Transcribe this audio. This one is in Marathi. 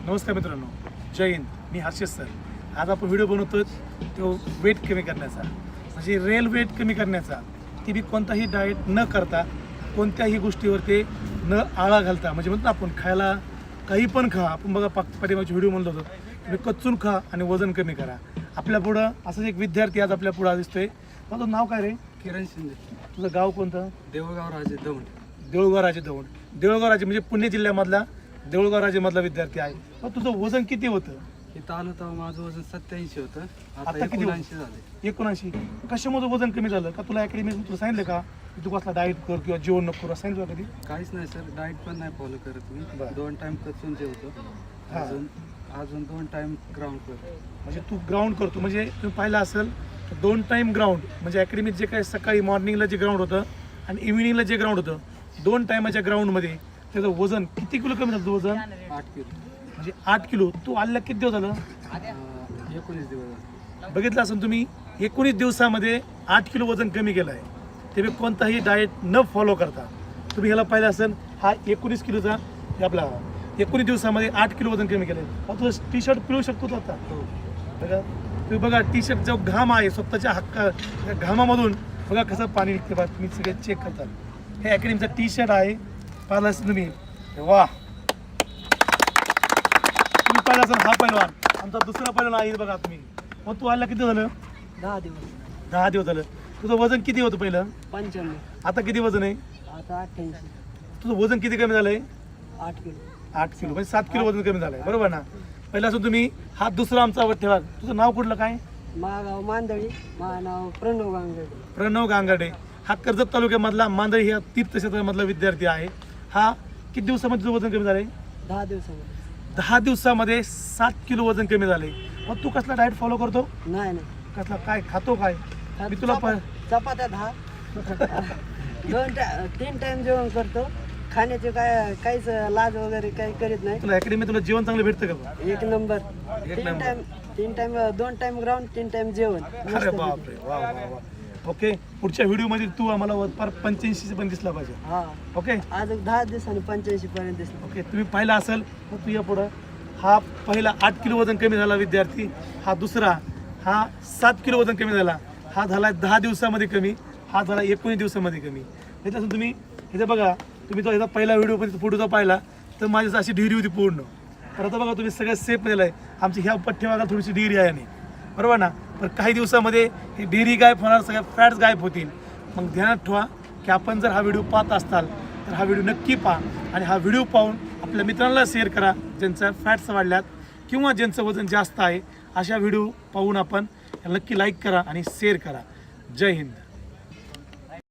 नमस्कार मित्रांनो, जय हिंद. मी हर्षित सर. आज आपण व्हिडिओ बनवतो तो वेट कमी करण्याचा, म्हणजे रेल वेट कमी करण्याचा. ती बी कोणताही डाएट न करता, कोणत्याही गोष्टीवर ते न आळा घालता, म्हणजे म्हणतो आपण खायला काही पण खा. आपण बघा पाठीमागचे व्हिडिओ म्हणलो होतो तुम्ही कच्चून खा आणि वजन कमी करा. आपल्या पुढं असंच एक विद्यार्थी आज आपल्या पुढं दिसतोय. तुझं नाव काय रे? किरण शिंदे. तुझं गाव कोणतं? देऊळगाव राजे दौंड. देऊळगाव राजे दौंड. देऊळगाव राजे म्हणजे पुणे जिल्ह्यामधला देऊळगाव राजेमधला विद्यार्थी आहे. मग तुझं वजन किती होतं? इथं आलो तेव्हा माझं वजन 87 होतं. आता आता किती 79 झाले. 79. कशामुळे वजन कमी झालं? का तुला अकॅडमी तुला सांगितलं का की तू कसला डाएट कर किंवा जेवण नको करू, सांगितलं कधी? काहीच नाही सर, डाएट पण नाही फॉलो करत मी. बरं. 2 टाइम कचून जेवतो. हा. अजून 2 टाइम ग्राउंड करतो. म्हणजे तू ग्राउंड करतो, म्हणजे तुम्ही पाहिलं असेल 2 टाइम ग्राउंड. म्हणजे अकॅडमीत जे काय सकाळी मॉर्निंगला जे ग्राउंड होतं आणि इव्हिनिंगला जे ग्राउंड होतं, 2 टायमाच्या ग्राउंडमध्ये त्याचं वजन किती किलो कमी झालं? तुझं वजन 8 किलो. म्हणजे 8 किलो. तू आलेला किती दिवस झालं? 19 दिवस झाले. बघितलं असेल तुम्ही, 19 दिवसामध्ये 8 किलो वजन कमी केलं आहे. ते बी कोणताही डाएट न फॉलो करता. तुम्ही ह्याला पाहिलं असेल, हा 19 किलोचा आपला 19 दिवसामध्ये 8 किलो वजन कमी केलं आहे. तुझं टी शर्ट पिळू शकतो तो आता. हो. बघा तुम्ही बघा, टी शर्ट जो घाम आहे स्वतःच्या हक्का घामामधून बघा कसं पाणी निघते. बा तुम्ही सगळे चेक करतात. हे अकॅडमीचा टी शर्ट आहे. पाहिलं असेल तुम्ही, वा. तुम्ही पाहिलं असेल हा पैलवान, आमचा दुसरा पैलवान आहे बघा तुम्ही. मग तू आला किती झालं? 10 दिवस. 10 दिवस झालं. तुझं वजन किती होतं पहिलं? 95. आता किती वजन आहे? आता 88. तुझं वजन किती कमी झालंय? 8 किलो. 8 किलो, म्हणजे 7 किलो वजन कमी झालंय. बरोबर ना? पहिला असून तुम्ही हा दुसरा आमचा ठेवा. तुझं नाव कुठलं काय? मागाव मांदळी. माझं नाव प्रणव गांगडे. प्रणव गांगाडे. हा कर्जत तालुक्यामधला मांदळी ह्या तीर्थक्षेत्रामधला विद्यार्थी आहे. हा किती दिवसामध्ये तुझं वजन कमी झालंय? 10 दिवसामध्ये. 10 दिवसामध्ये 7 किलो वजन कमी झाले. मग तू कसला डाएट फॉलो करतो? नाही कसला काय खातो काय? मी तुला चपात्या 10. 3 टाइम जेवण करतो. खाण्याचे काहीच लाज वगैरे काही करीत नाही. तुला अकॅडमी तुला जेवण चांगलं भेटतं का? एक नंबर. एक number. 3 time 2 time ground, 3 time जेवण. अरे बापरे, वा वा वा. ओके, पुढच्या व्हिडिओमध्ये तू आम्हाला फार 85 पण दिसला पाहिजे. हा. ओके आज 10 दिवसांनी 85 पर्यंत दिसलं. ओके. तुम्ही पाहिलं असेल मग तू या पुढं. हा पहिला 8 किलो वजन कमी झाला विद्यार्थी. हा दुसरा, हा 7 किलो वजन कमी झाला. हा झाला 10 दिवसामध्ये कमी. हा झाला 19 दिवसामध्ये कमी. त्याच्यापासून तुम्ही इथे बघा, तुम्ही तो ह्याचा पहिला व्हिडिओ पण फोटो जो पाहिला तर माझी अशी डिग्री होती पूर्ण. तर आता बघा तुम्ही सगळं सेफ दिलं आहे. आमची ह्या पठ्ठीमागा थोडीशी डिग्री आहे नाही, बरोबर ना? पण काही दिवसामध्ये ही डिग्री गायब होणार, सगळ्या फॅट्स गायब होतील. मग ध्यानात ठेवा की आपण जर हा व्हिडिओ पाहत असाल तर हा व्हिडिओ नक्की पहा आणि हा व्हिडिओ पाहून आपल्या मित्रांना शेअर करा ज्यांच्या फॅट्स वाढल्यात किंवा ज्यांचं वजन जास्त आहे. अशा व्हिडिओ पाहून आपण नक्की लाईक करा आणि शेअर करा. जय हिंद.